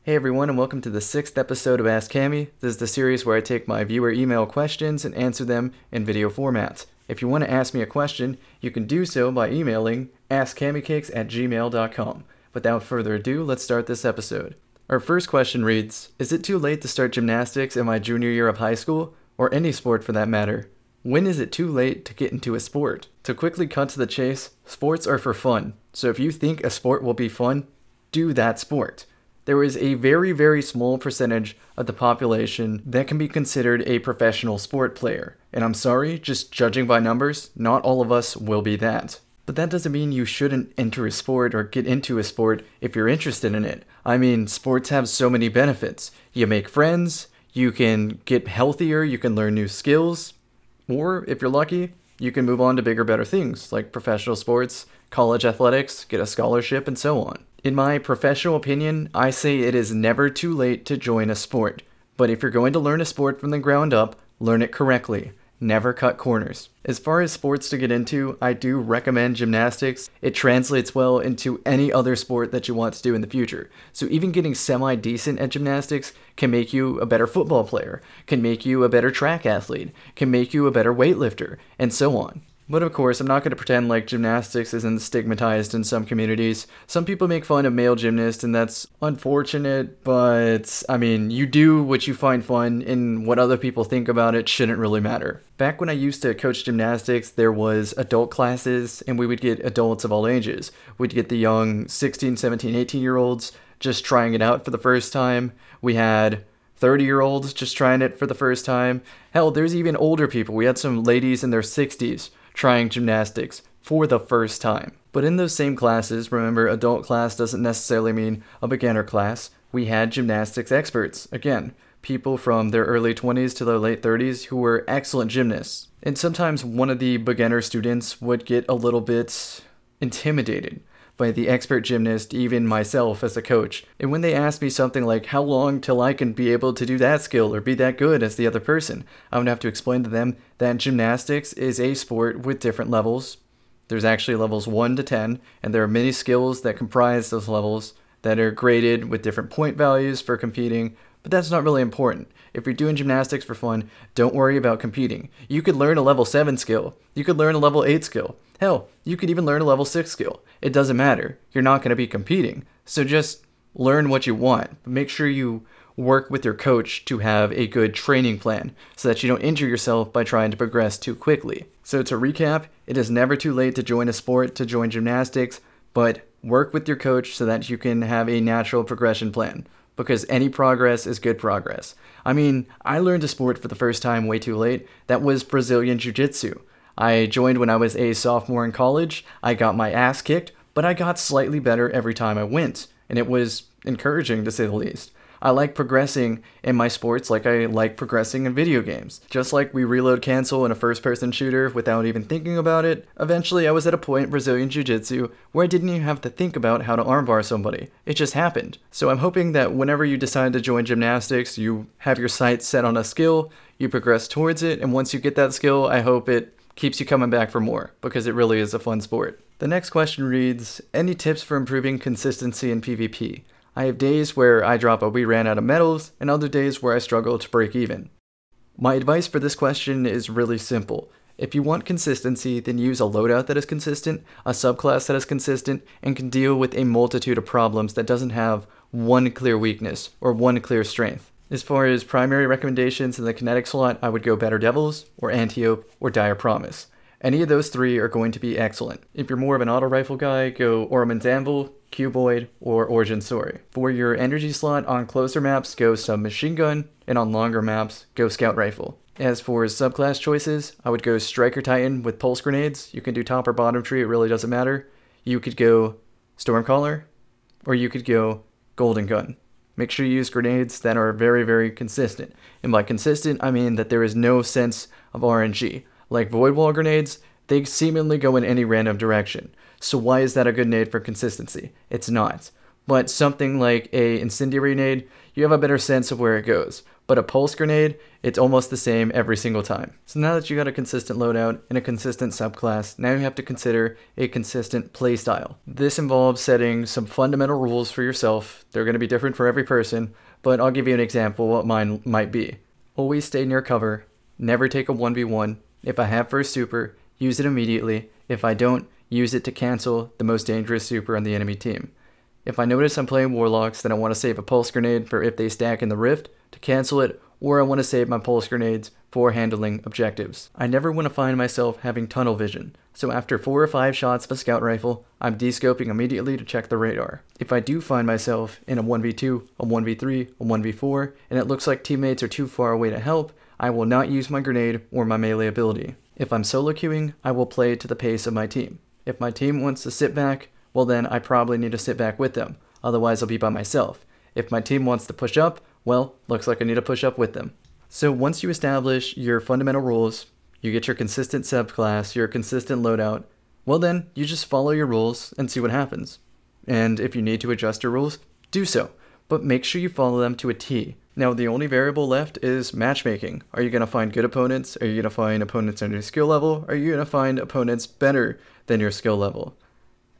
Hey everyone, and welcome to the 6th episode of Ask Cammy. This is the series where I take my viewer email questions and answer them in video format. If you want to ask me a question, you can do so by emailing askcammycakes@gmail.com. Without further ado, let's start this episode. Our first question reads, is it too late to start gymnastics in my junior year of high school, or any sport for that matter? When is it too late to get into a sport? To quickly cut to the chase, sports are for fun, so if you think a sport will be fun, do that sport. There is a very, very small percentage of the population that can be considered a professional sport player. And I'm sorry, just judging by numbers, not all of us will be that. But that doesn't mean you shouldn't enter a sport or get into a sport if you're interested in it. I mean, sports have so many benefits. You make friends, you can get healthier, you can learn new skills, or if you're lucky, you can move on to bigger, better things like professional sports, college athletics, get a scholarship, and so on. In my professional opinion, I say it is never too late to join a sport. But if you're going to learn a sport from the ground up, learn it correctly. Never cut corners. As far as sports to get into, I do recommend gymnastics. It translates well into any other sport that you want to do in the future. So even getting semi-decent at gymnastics can make you a better football player, can make you a better track athlete, can make you a better weightlifter, and so on. But of course, I'm not going to pretend like gymnastics isn't stigmatized in some communities. Some people make fun of male gymnasts, and that's unfortunate, but I mean, you do what you find fun, and what other people think about it shouldn't really matter. Back when I used to coach gymnastics, there was adult classes, and we would get adults of all ages. We'd get the young 16, 17, 18-year-olds just trying it out for the first time. We had 30-year-olds just trying it for the first time. Hell, there's even older people. We had some ladies in their 60s trying gymnastics for the first time. But in those same classes, remember, adult class doesn't necessarily mean a beginner class. We had gymnastics experts. Again, people from their early 20s to their late 30s who were excellent gymnasts. And sometimes one of the beginner students would get a little bit intimidated by the expert gymnast, even myself as a coach. And when they ask me something like, how long till I can be able to do that skill or be that good as the other person, I would have to explain to them that gymnastics is a sport with different levels. There's actually levels 1 to 10, and there are many skills that comprise those levels that are graded with different point values for competing, but that's not really important. If you're doing gymnastics for fun, don't worry about competing. You could learn a level 7 skill. You could learn a level 8 skill. Hell, you could even learn a level 6 skill. It doesn't matter. You're not going to be competing. So just learn what you want. But make sure you work with your coach to have a good training plan so that you don't injure yourself by trying to progress too quickly. So to recap, it is never too late to join a sport, to join gymnastics, but work with your coach so that you can have a natural progression plan. Because any progress is good progress. I mean, I learned a sport for the first time way too late. That was Brazilian Jiu-Jitsu. I joined when I was a sophomore in college. I got my ass kicked, but I got slightly better every time I went. And it was encouraging, to say the least. I like progressing in my sports like I like progressing in video games. Just like we reload cancel in a first-person shooter without even thinking about it, eventually I was at a point in Brazilian Jiu-Jitsu where I didn't even have to think about how to armbar somebody. It just happened. So I'm hoping that whenever you decide to join gymnastics, you have your sights set on a skill, you progress towards it, and once you get that skill, I hope it keeps you coming back for more, because it really is a fun sport. The next question reads, any tips for improving consistency in PvP? I have days where I drop a we ran out of medals, and other days where I struggle to break even. My advice for this question is really simple. If you want consistency, then use a loadout that is consistent, a subclass that is consistent, and can deal with a multitude of problems that doesn't have one clear weakness or one clear strength. As far as primary recommendations in the kinetic slot, I would go Better Devils, or Antiope, or Dire Promise. Any of those three are going to be excellent. If you're more of an auto rifle guy, go Orman's Anvil, Cuboid, or Origin Story. For your energy slot, on closer maps, go Submachine Gun, and on longer maps, go Scout Rifle. As for subclass choices, I would go Striker Titan with Pulse Grenades. You can do top or bottom tree, it really doesn't matter. You could go Stormcaller, or you could go Golden Gun. Make sure you use grenades that are very, very consistent. And by consistent, I mean that there is no sense of RNG. Like Void Wall grenades, they seemingly go in any random direction. So why is that a good nade for consistency? It's not. But something like a Incendiary nade, you have a better sense of where it goes. But a pulse grenade, it's almost the same every single time. So now that you got a consistent loadout and a consistent subclass, now you have to consider a consistent playstyle. This involves setting some fundamental rules for yourself. They're going to be different for every person, but I'll give you an example what mine might be. Always stay near cover, never take a 1v1. If I have first super, use it immediately. If I don't, use it to cancel the most dangerous super on the enemy team. If I notice I'm playing Warlocks, then I want to save a pulse grenade for if they stack in the rift to cancel it, or I want to save my pulse grenades for handling objectives. I never want to find myself having tunnel vision, so after 4 or 5 shots of a scout rifle, I'm descoping immediately to check the radar. If I do find myself in a 1v2, a 1v3, a 1v4, and it looks like teammates are too far away to help, I will not use my grenade or my melee ability. If I'm solo queuing, I will play to the pace of my team. If my team wants to sit back, well then I probably need to sit back with them, otherwise I'll be by myself. If my team wants to push up, well, looks like I need to push up with them. So once you establish your fundamental rules, you get your consistent subclass, your consistent loadout, well then, you just follow your rules and see what happens. And if you need to adjust your rules, do so, but make sure you follow them to a T. Now the only variable left is matchmaking. Are you going to find good opponents? Are you going to find opponents on your skill level? Are you going to find opponents better than your skill level?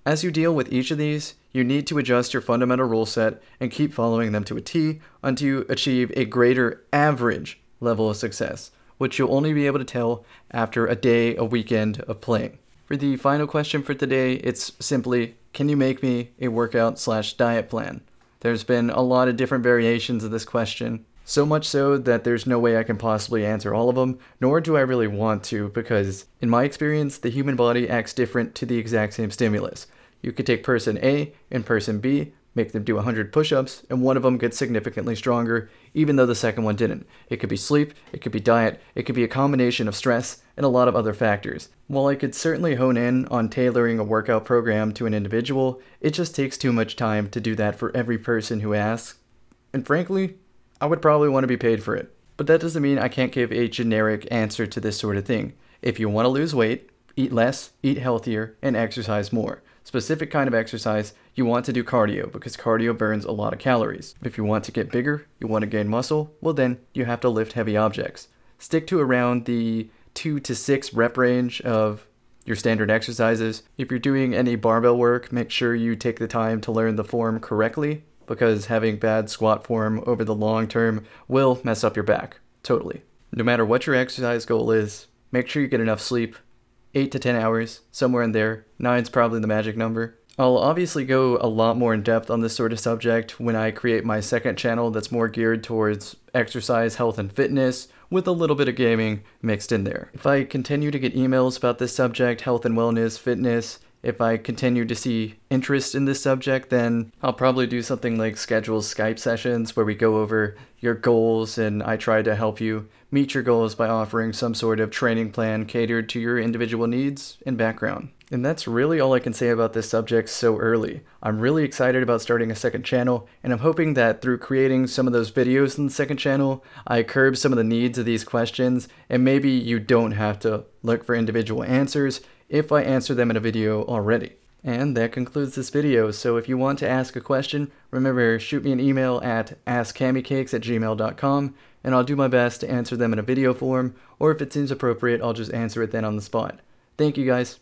As you deal with each of these, you need to adjust your fundamental rule set and keep following them to a T until you achieve a greater average level of success, which you'll only be able to tell after a day, a weekend of playing. For the final question for today, it's simply, can you make me a workout/diet plan? There's been a lot of different variations of this question, so much so that there's no way I can possibly answer all of them, nor do I really want to, because in my experience, the human body acts different to the exact same stimulus. You could take person A and person B, make them do 100 push-ups, and one of them gets significantly stronger, even though the second one didn't. It could be sleep, it could be diet, it could be a combination of stress, and a lot of other factors. While I could certainly hone in on tailoring a workout program to an individual, it just takes too much time to do that for every person who asks. And frankly, I would probably want to be paid for it. But that doesn't mean I can't give a generic answer to this sort of thing. If you want to lose weight, eat less, eat healthier, and exercise more. Specific kind of exercise, you want to do cardio because cardio burns a lot of calories. If you want to get bigger, you want to gain muscle, well then you have to lift heavy objects. Stick to around the 2 to 6 rep range of your standard exercises. If you're doing any barbell work, make sure you take the time to learn the form correctly, because having bad squat form over the long term will mess up your back. Totally. No matter what your exercise goal is, make sure you get enough sleep. 8 to 10 hours, somewhere in there. 9's probably the magic number. I'll obviously go a lot more in depth on this sort of subject when I create my second channel that's more geared towards exercise, health, and fitness, with a little bit of gaming mixed in there. If I continue to get emails about this subject, health and wellness, fitness, if I continue to see interest in this subject, then I'll probably do something like schedule Skype sessions where we go over your goals and I try to help you meet your goals by offering some sort of training plan catered to your individual needs and background. And that's really all I can say about this subject so early. I'm really excited about starting a second channel, and I'm hoping that through creating some of those videos in the second channel, I curb some of the needs of these questions, and maybe you don't have to look for individual answers if I answer them in a video already. And that concludes this video, so if you want to ask a question, remember, shoot me an email at askcammycakes@gmail.com, and I'll do my best to answer them in a video form, or if it seems appropriate, I'll just answer it then on the spot. Thank you guys.